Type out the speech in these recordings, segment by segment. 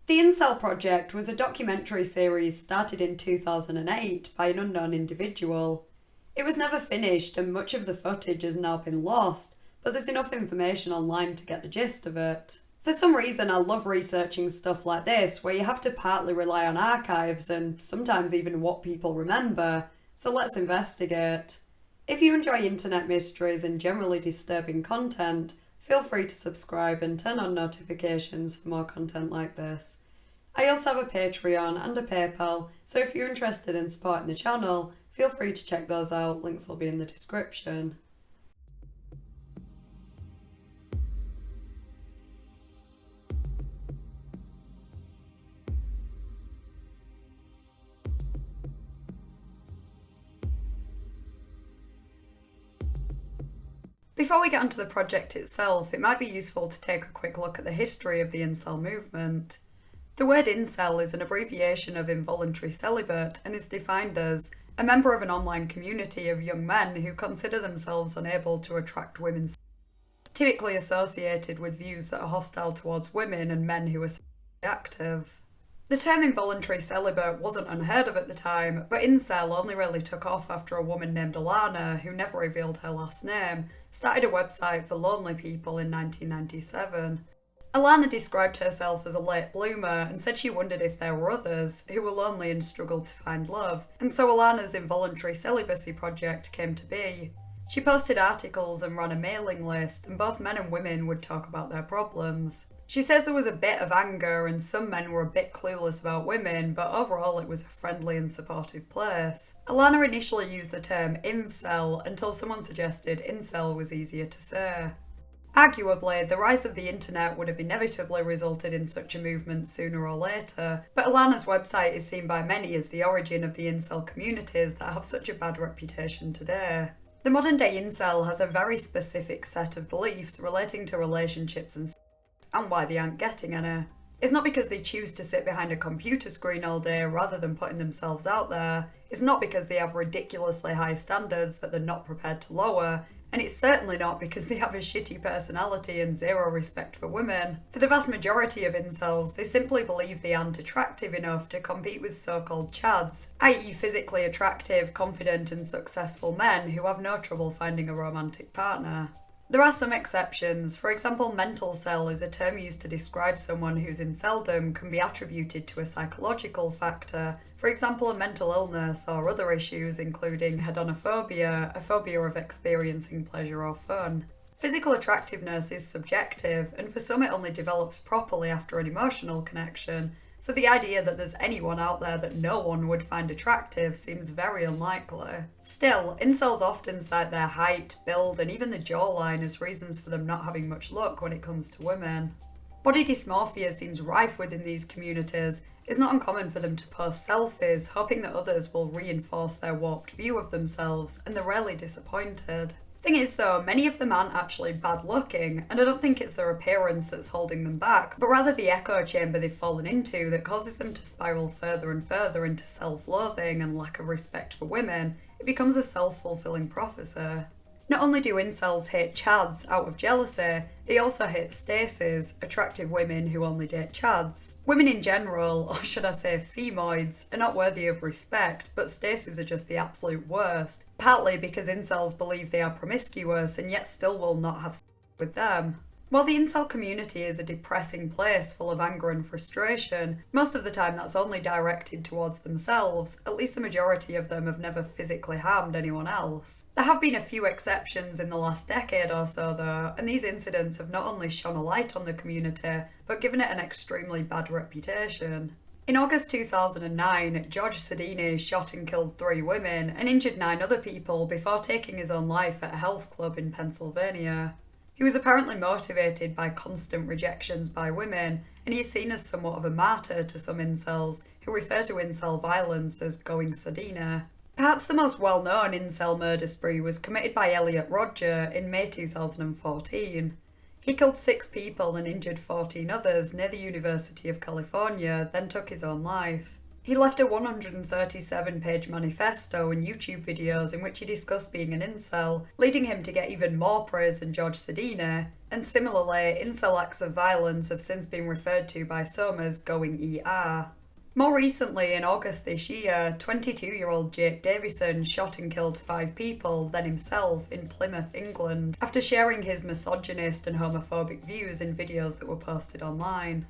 The Incel Project was a documentary series started in 2008 by an unknown individual. It was never finished and much of the footage has now been lost, but there's enough information online to get the gist of it. For some reason, I love researching stuff like this, where you have to partly rely on archives and sometimes even what people remember, so let's investigate. If you enjoy internet mysteries and generally disturbing content, feel free to subscribe and turn on notifications for more content like this. I also have a Patreon and a PayPal, so if you're interested in supporting the channel, feel free to check those out, links will be in the description. Before we get onto the project itself, it might be useful to take a quick look at the history of the incel movement. The word incel is an abbreviation of involuntary celibate and is defined as a member of an online community of young men who consider themselves unable to attract women, typically associated with views that are hostile towards women and men who are sexually active. The term involuntary celibate wasn't unheard of at the time, but incel only really took off after a woman named Alana, who never revealed her last name, started a website for lonely people in 1997. Alana described herself as a late bloomer and said she wondered if there were others who were lonely and struggled to find love, and so Alana's involuntary celibacy project came to be. She posted articles and ran a mailing list, and both men and women would talk about their problems. She says there was a bit of anger and some men were a bit clueless about women, but overall it was a friendly and supportive place. Alana initially used the term incel until someone suggested incel was easier to say. Arguably, the rise of the internet would have inevitably resulted in such a movement sooner or later, but Alana's website is seen by many as the origin of the incel communities that have such a bad reputation today. The modern day incel has a very specific set of beliefs relating to relationships and why they aren't getting any. It's not because they choose to sit behind a computer screen all day rather than putting themselves out there. It's not because they have ridiculously high standards that they're not prepared to lower. And it's certainly not because they have a shitty personality and zero respect for women. For the vast majority of incels, they simply believe they aren't attractive enough to compete with so-called chads, i.e. physically attractive, confident and successful men who have no trouble finding a romantic partner. There are some exceptions. For example, mental cell is a term used to describe someone whose inceldom can be attributed to a psychological factor, for example a mental illness or other issues including hedonophobia, a phobia of experiencing pleasure or fun. Physical attractiveness is subjective, and for some it only develops properly after an emotional connection, so the idea that there's anyone out there that no one would find attractive seems very unlikely. Still, incels often cite their height, build, and even the jawline as reasons for them not having much luck when it comes to women. Body dysmorphia seems rife within these communities. It's not uncommon for them to post selfies, hoping that others will reinforce their warped view of themselves, and they're rarely disappointed. Thing is though, many of them aren't actually bad looking, and I don't think it's their appearance that's holding them back, but rather the echo chamber they've fallen into that causes them to spiral further and further into self-loathing and lack of respect for women. It becomes a self-fulfilling prophecy. Not only do incels hate chads out of jealousy, they also hate stacies, attractive women who only date chads. Women in general, or should I say femoids, are not worthy of respect, but stacies are just the absolute worst, partly because incels believe they are promiscuous and yet still will not have sex with them. While the incel community is a depressing place full of anger and frustration, most of the time that's only directed towards themselves. At least the majority of them have never physically harmed anyone else. There have been a few exceptions in the last decade or so though, and these incidents have not only shone a light on the community, but given it an extremely bad reputation. In August 2009, George Sedini shot and killed 3 women and injured 9 other people before taking his own life at a health club in Pennsylvania. He was apparently motivated by constant rejections by women, and he is seen as somewhat of a martyr to some incels, who refer to incel violence as going Sedina. Perhaps the most well-known incel murder spree was committed by Elliot Rodger in May 2014. He killed 6 people and injured 14 others near the University of California, then took his own life. He left a 137-page manifesto and YouTube videos in which he discussed being an incel, leading him to get even more praise than George Sedina, and similarly, incel acts of violence have since been referred to by some as going ER. More recently, in August this year, 22-year-old Jake Davison shot and killed 5 people, then himself, in Plymouth, England, after sharing his misogynist and homophobic views in videos that were posted online.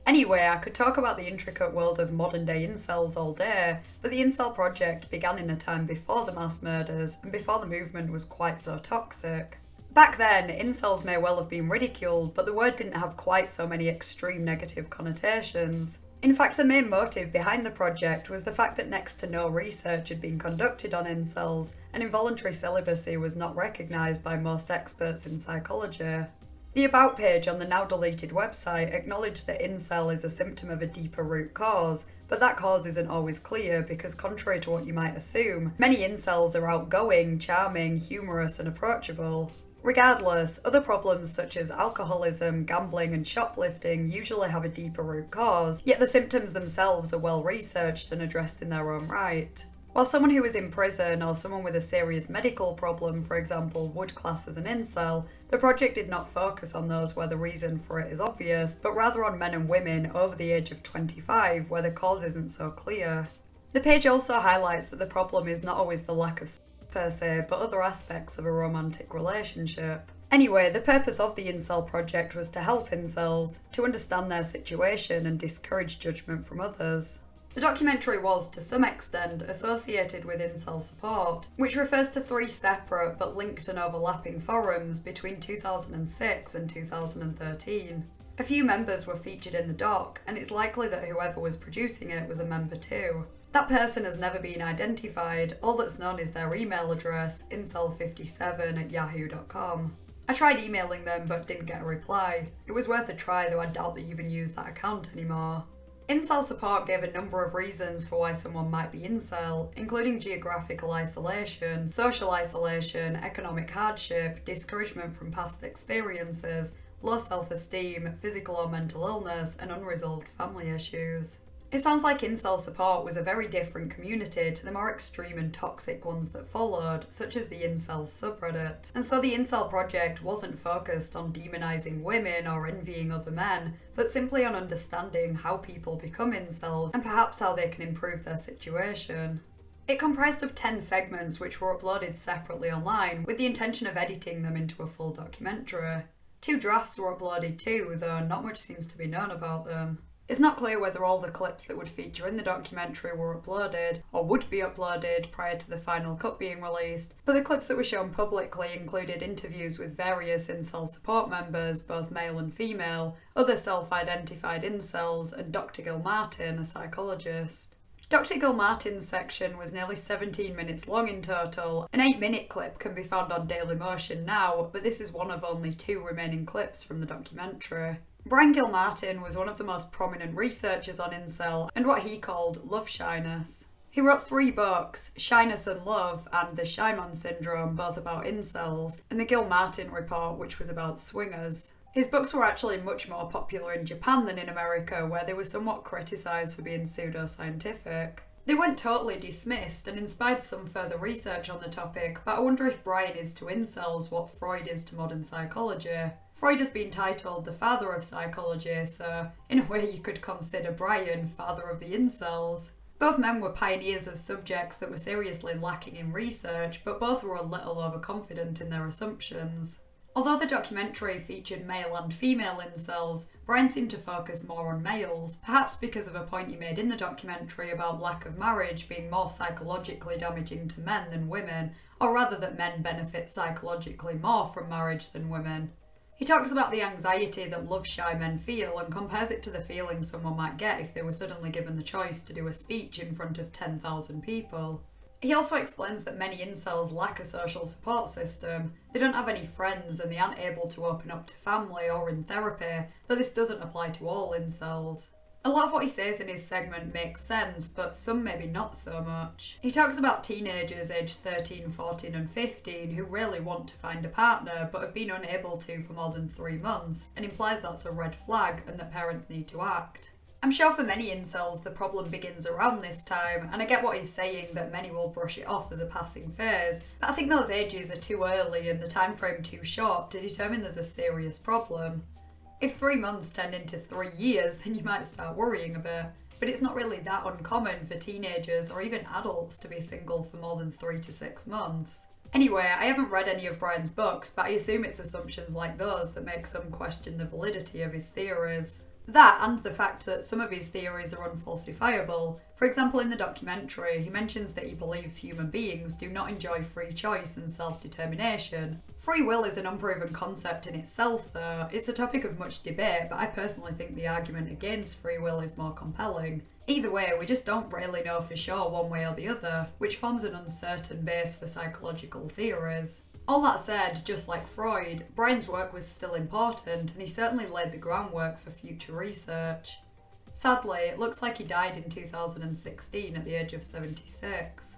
Anyway, I could talk about the intricate world of modern-day incels all day, but the Incel project began in a time before the mass murders and before the movement was quite so toxic. Back then, incels may well have been ridiculed, but the word didn't have quite so many extreme negative connotations. In fact, the main motive behind the project was the fact that next to no research had been conducted on incels, and involuntary celibacy was not recognised by most experts in psychology. The About page on the now-deleted website acknowledged that incel is a symptom of a deeper root cause, but that cause isn't always clear because, contrary to what you might assume, many incels are outgoing, charming, humorous and approachable. Regardless, other problems such as alcoholism, gambling and shoplifting usually have a deeper root cause, yet the symptoms themselves are well researched and addressed in their own right. While someone who is in prison or someone with a serious medical problem, for example, would class as an incel, the project did not focus on those where the reason for it is obvious, but rather on men and women over the age of 25 where the cause isn't so clear. The page also highlights that the problem is not always the lack of per se, but other aspects of a romantic relationship. Anyway, the purpose of the Incel project was to help incels, to understand their situation and discourage judgment from others. The documentary was, to some extent, associated with IncelSupport, which refers to 3 separate but linked and overlapping forums between 2006 and 2013. A few members were featured in the doc, and it's likely that whoever was producing it was a member too. That person has never been identified, all that's known is their email address, incel57@yahoo.com. I tried emailing them but didn't get a reply. It was worth a try, though I doubt they even use that account anymore. IncelSupport gave a number of reasons for why someone might be incel, including geographical isolation, social isolation, economic hardship, discouragement from past experiences, low self-esteem, physical or mental illness, and unresolved family issues. It sounds like IncelSupport was a very different community to the more extreme and toxic ones that followed, such as the Incels subreddit. And so the Incel project wasn't focused on demonising women or envying other men, but simply on understanding how people become incels and perhaps how they can improve their situation. It comprised of 10 segments which were uploaded separately online, with the intention of editing them into a full documentary. 2 drafts were uploaded too, though not much seems to be known about them. It's not clear whether all the clips that would feature in the documentary were uploaded, or would be uploaded prior to the final cut being released, but the clips that were shown publicly included interviews with various incel support members, both male and female, other self-identified incels, and Dr. Gilmartin, a psychologist. Dr. Gilmartin's section was nearly 17 minutes long in total. An 8-minute clip can be found on Dailymotion now, but this is one of only 2 remaining clips from the documentary. Brian Gilmartin was one of the most prominent researchers on incel and what he called love shyness. He wrote 3 books, Shyness and Love and The Shy Man Syndrome, both about incels, and the Gilmartin Report, which was about swingers. His books were actually much more popular in Japan than in America, where they were somewhat criticised for being pseudoscientific. They weren't totally dismissed and inspired some further research on the topic, but I wonder if Brian is to incels what Freud is to modern psychology. Freud has been titled the father of psychology, so in a way you could consider Brian father of the incels. Both men were pioneers of subjects that were seriously lacking in research, but both were a little overconfident in their assumptions. Although the documentary featured male and female incels, Brian seemed to focus more on males, perhaps because of a point he made in the documentary about lack of marriage being more psychologically damaging to men than women, or rather that men benefit psychologically more from marriage than women. He talks about the anxiety that love-shy men feel and compares it to the feeling someone might get if they were suddenly given the choice to do a speech in front of 10,000 people. He also explains that many incels lack a social support system. They don't have any friends and they aren't able to open up to family or in therapy, though this doesn't apply to all incels. A lot of what he says in his segment makes sense, but some maybe not so much. He talks about teenagers aged 13, 14 and 15 who really want to find a partner but have been unable to for more than 3 months, and implies that's a red flag and that parents need to act. I'm sure for many incels the problem begins around this time, and I get what he's saying that many will brush it off as a passing phase, but I think those ages are too early and the time frame too short to determine there's a serious problem. If 3 months turned into 3 years, then you might start worrying a bit, but it's not really that uncommon for teenagers or even adults to be single for more than 3 to 6 months. Anyway, I haven't read any of Brian's books, but I assume it's assumptions like those that make some question the validity of his theories. That and the fact that some of his theories are unfalsifiable. For example, in the documentary, he mentions that he believes human beings do not enjoy free choice and self-determination. Free will is an unproven concept in itself, though. It's a topic of much debate, but I personally think the argument against free will is more compelling. Either way, we just don't really know for sure one way or the other, which forms an uncertain base for psychological theories. All that said, just like Freud, Brian's work was still important and he certainly laid the groundwork for future research. Sadly, it looks like he died in 2016 at the age of 76.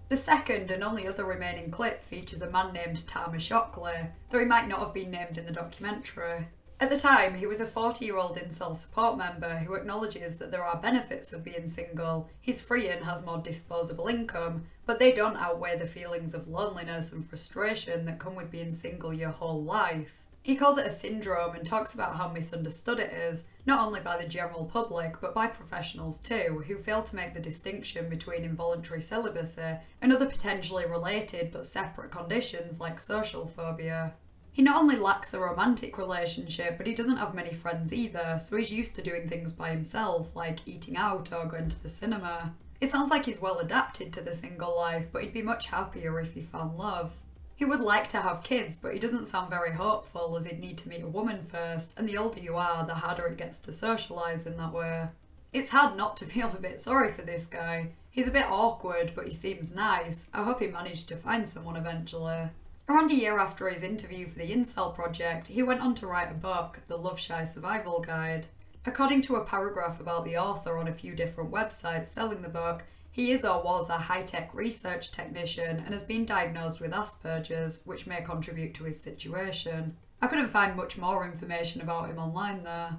The second and only other remaining clip features a man named Tama Shockley, though he might not have been named in the documentary. At the time, he was a 40-year-old IncelSupport member who acknowledges that there are benefits of being single. He's free and has more disposable income, but they don't outweigh the feelings of loneliness and frustration that come with being single your whole life. He calls it a syndrome and talks about how misunderstood it is, not only by the general public but by professionals too, who fail to make the distinction between involuntary celibacy and other potentially related but separate conditions like social phobia. He not only lacks a romantic relationship, but he doesn't have many friends either, so he's used to doing things by himself, like eating out or going to the cinema. It sounds like he's well adapted to the single life, but he'd be much happier if he found love. He would like to have kids, but he doesn't sound very hopeful, as he'd need to meet a woman first, and the older you are, the harder it gets to socialise in that way. It's hard not to feel a bit sorry for this guy. He's a bit awkward, but he seems nice. I hope he managed to find someone eventually. Around a year after his interview for the Incel project, he went on to write a book, The Love Shy Survival Guide. According to a paragraph about the author on a few different websites selling the book, he is or was a high-tech research technician and has been diagnosed with Asperger's, which may contribute to his situation. I couldn't find much more information about him online there.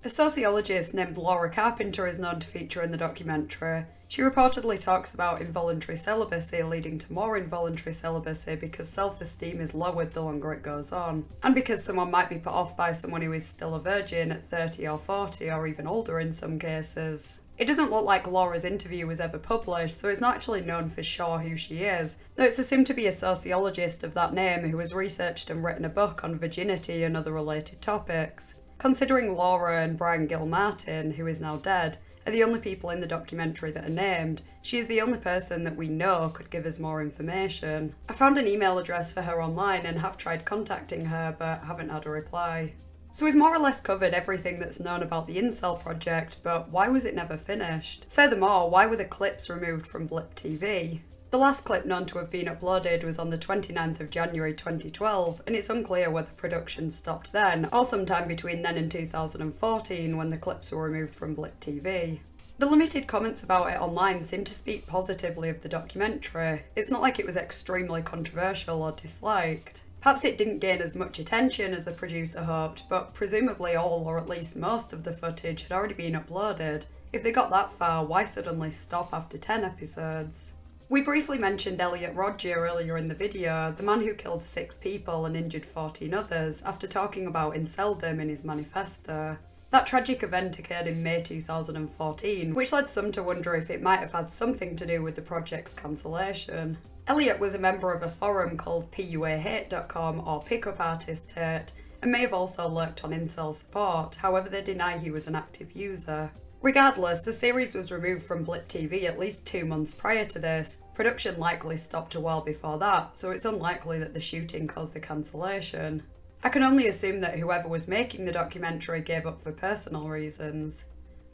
A sociologist named Laura Carpenter is known to feature in the documentary. She reportedly talks about involuntary celibacy leading to more involuntary celibacy because self-esteem is lowered the longer it goes on, and because someone might be put off by someone who is still a virgin at 30 or 40 or even older in some cases. It doesn't look like Laura's interview was ever published, so it's not actually known for sure who she is, though it's assumed to be a sociologist of that name who has researched and written a book on virginity and other related topics. Considering Laura and Brian Gilmartin, who is now dead, are the only people in the documentary that are named, she is the only person that we know could give us more information. I found an email address for her online and have tried contacting her, but haven't had a reply. So we've more or less covered everything that's known about the Incel project, but why was it never finished? Furthermore, why were the clips removed from Blip TV? The last clip known to have been uploaded was on the 29th of January 2012, and it's unclear whether production stopped then, or sometime between then and 2014 when the clips were removed from Blip TV. The limited comments about it online seem to speak positively of the documentary. It's not like it was extremely controversial or disliked. Perhaps it didn't gain as much attention as the producer hoped, but presumably all or at least most of the footage had already been uploaded. If they got that far, why suddenly stop after 10 episodes? We briefly mentioned Elliot Rodger earlier in the video, the man who killed 6 people and injured 14 others after talking about inceldom in his manifesto. That tragic event occurred in May 2014, which led some to wonder if it might have had something to do with the project's cancellation. Elliot was a member of a forum called puahate.com or Pickup Artist Hate, and may have also lurked on IncelSupport, however they deny he was an active user. Regardless, the series was removed from Blip TV at least 2 months prior to this. Production likely stopped a while before that, so it's unlikely that the shooting caused the cancellation. I can only assume that whoever was making the documentary gave up for personal reasons.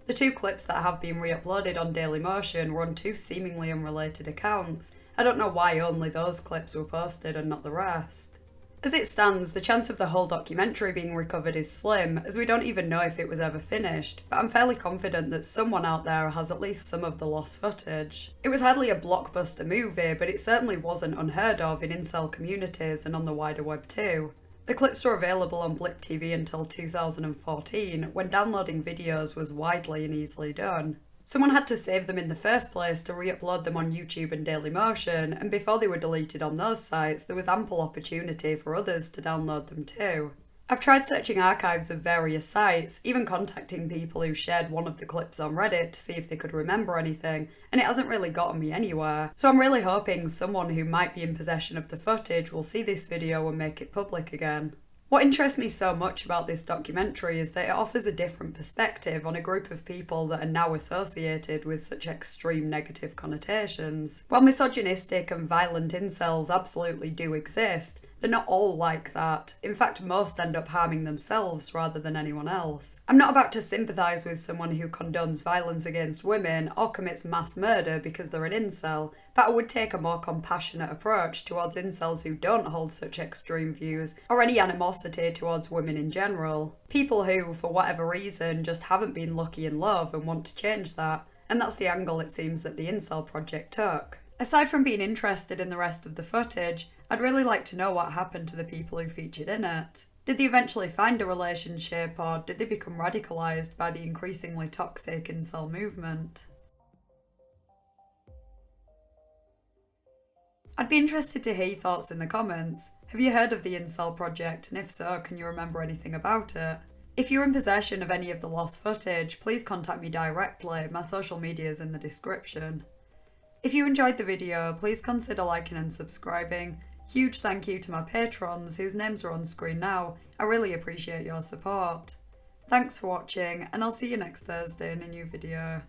The 2 clips that have been re-uploaded on Dailymotion were on 2 seemingly unrelated accounts. I don't know why only those clips were posted and not the rest. As it stands, the chance of the whole documentary being recovered is slim, as we don't even know if it was ever finished, but I'm fairly confident that someone out there has at least some of the lost footage. It was hardly a blockbuster movie, but it certainly wasn't unheard of in incel communities and on the wider web too. The clips were available on Blip TV until 2014, when downloading videos was widely and easily done. Someone had to save them in the first place to re-upload them on YouTube and Dailymotion, and before they were deleted on those sites, there was ample opportunity for others to download them too. I've tried searching archives of various sites, even contacting people who shared one of the clips on Reddit to see if they could remember anything, and it hasn't really gotten me anywhere. So I'm really hoping someone who might be in possession of the footage will see this video and make it public again. What interests me so much about this documentary is that it offers a different perspective on a group of people that are now associated with such extreme negative connotations. While misogynistic and violent incels absolutely do exist, they're not all like that. In fact, most end up harming themselves rather than anyone else. I'm not about to sympathise with someone who condones violence against women or commits mass murder because they're an incel, but I would take a more compassionate approach towards incels who don't hold such extreme views, or any animosity towards women in general. People who, for whatever reason, just haven't been lucky in love and want to change that, and that's the angle it seems that the Incel project took. Aside from being interested in the rest of the footage, I'd really like to know what happened to the people who featured in it. Did they eventually find a relationship, or did they become radicalised by the increasingly toxic incel movement? I'd be interested to hear your thoughts in the comments. Have you heard of the Incel project, and if so, can you remember anything about it? If you're in possession of any of the lost footage, please contact me directly. My social media is in the description. If you enjoyed the video, please consider liking and subscribing. Huge thank you to my patrons, whose names are on screen now. I really appreciate your support. Thanks for watching, and I'll see you next Thursday in a new video.